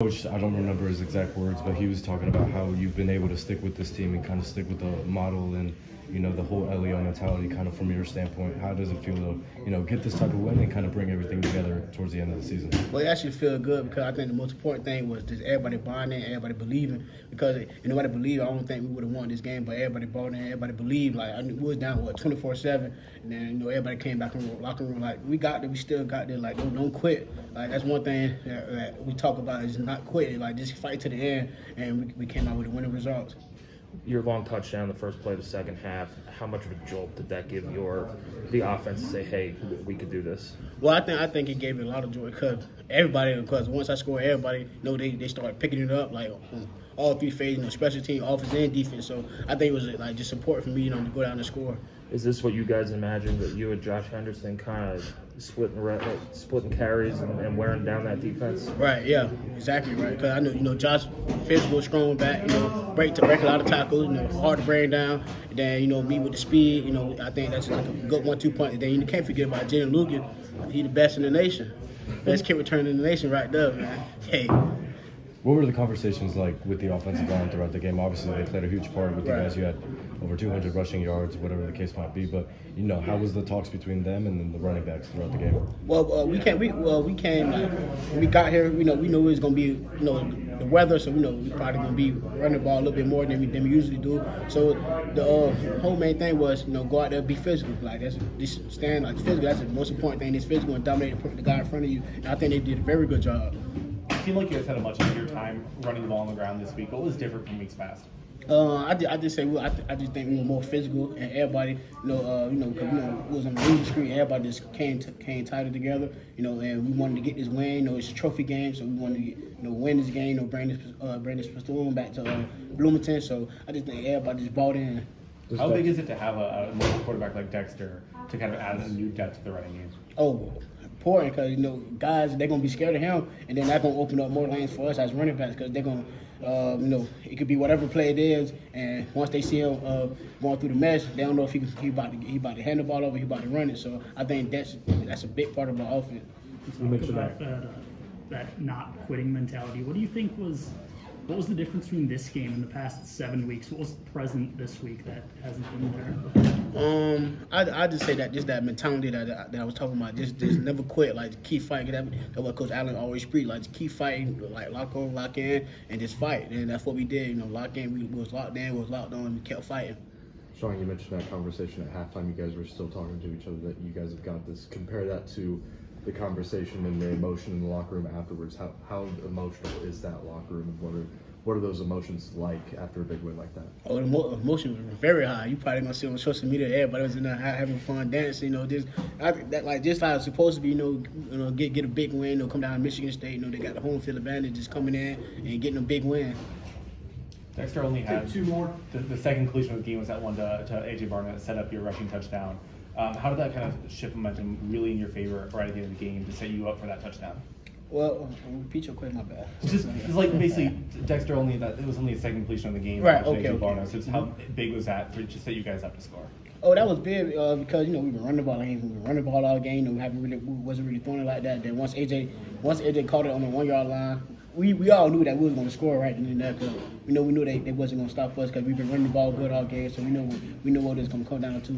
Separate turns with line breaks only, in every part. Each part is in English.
Coach, I don't remember his exact words, but he was talking about how you've been able to stick with this team and kind of stick with the model and, the whole LEO mentality kind of from your standpoint. How does it feel to, get this type of win and kind of bring everything together towards the end of the season?
Well, it actually feel good because I think the most important thing was just everybody bonding, everybody believing. Because if nobody believed, I don't think we would have won this game. But everybody bought in, everybody believed. Like, we was down, 24-7. And then, everybody came back in the locker room. Like, we got there, we still got there. Like, don't quit. Like, that's one thing that we talk about is not quitting. Like, just fight to the end. And we came out with the winning results.
Your long touchdown, the first play of the second half, how much of a jolt did that give the offense to say, hey, we could do this?
Well, I think it gave it a lot of joy because once I scored, everybody, they started picking it up, like, on all three phases, special team, offense, and defense. So I think it was like just support for me, to go down and score.
Is this what you guys imagined, that you and Josh Henderson kind of splitting carries and wearing down that defense?
Right, yeah, exactly right. Because I know, Josh, physical, strong back, break a lot of tackles, hard to bring down. And then, me with the speed, I think that's like a good 1-2 punch. And then you can't forget about Jalen Lugan. He's the best in the nation. Best kick return in the nation right there, man. Hey.
What were the conversations like with the offensive line throughout the game? Obviously, they played a huge part with you guys. You had over 200 rushing yards, whatever the case might be. But how was the talks between them and then the running backs throughout the game?
Well, we came. When we got here, we knew it was gonna be, the weather. So we probably gonna be running the ball a little bit more than we usually do. So the whole main thing was, go out there, be physical. Like just stand like physical. That's the most important thing. Is physical and dominate the guy in front of you. And I think they did a very good job.
It seemed like you guys had a much easier time running the ball on the ground this week. What was different from weeks past?
I just think we were more physical, and everybody, because we was on the losing streak. Everybody just came tighter together, and we wanted to get this win. It's a trophy game, so we wanted to get, win this game. Bring this platoon back to Bloomington. So I just think everybody just bought in.
How big is it to have a mobile quarterback like Dexter to kind of add a new depth to the running game?
Oh, important, because guys, they're gonna be scared of him, and then that's gonna open up more lanes for us as running backs, because they're gonna, it could be whatever play it is, and once they see him going through the mesh, they don't know if he about to hand the ball over, he about to run it. So I think that's a big part of our offense.
You talk about that not quitting mentality. What do you think what was the difference between this game and the past 7 weeks? What was present this week that hasn't been there?
I just say that just that mentality that I was talking about, just never quit, like keep fighting. That's what Coach Allen always preached, like just keep fighting, like lock on, lock in, and just fight. And that's what we did. Lock in, we was locked in, we was locked on, we kept fighting.
Shaun, you mentioned that conversation at halftime. You guys were still talking to each other, that you guys have got this. Compare that to the conversation and the emotion in the locker room afterwards. How emotional is that locker room, and what are those emotions like after a big win like that?
Oh, the emotion was very high. You probably gonna see on social media, everybody was in there having fun, dancing. Just how it's supposed to be. Get a big win. Come down to Michigan State. They got the home field advantage, just coming in and getting a big win.
Dexter only had two more. The second completion of the game was that one to A.J. Barnett that set up your rushing touchdown. How did that kind of shift momentum really in your favor right at the end of the game to set you up for that touchdown?
Well, repeat your question, my bad.
It's like basically Dexter it was only a second completion of the game.
Right, okay.
So how big was that to set you guys up to score?
Oh, that was big because we've been running the ball all game. We wasn't really throwing it like that. Then once AJ caught it on the 1 yard line, we all knew that we was going to score right then and there. Cause we knew they wasn't going to stop us because we've been running the ball good all game. So we know what it's going to come down to.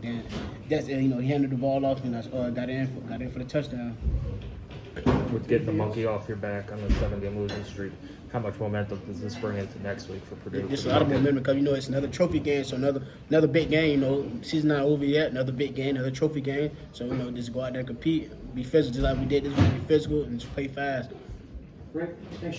Then that's he handed the ball off and I got in for the touchdown.
With getting the monkey off your back on the 7-game losing streak, how much momentum does this bring into next week for Purdue?
It's a lot of momentum because it's another trophy game, so another big game. Season not over yet. Another big game, another trophy game. So just go out there and compete, be physical, just like we did this week. Be physical and just play fast.
Great, thanks.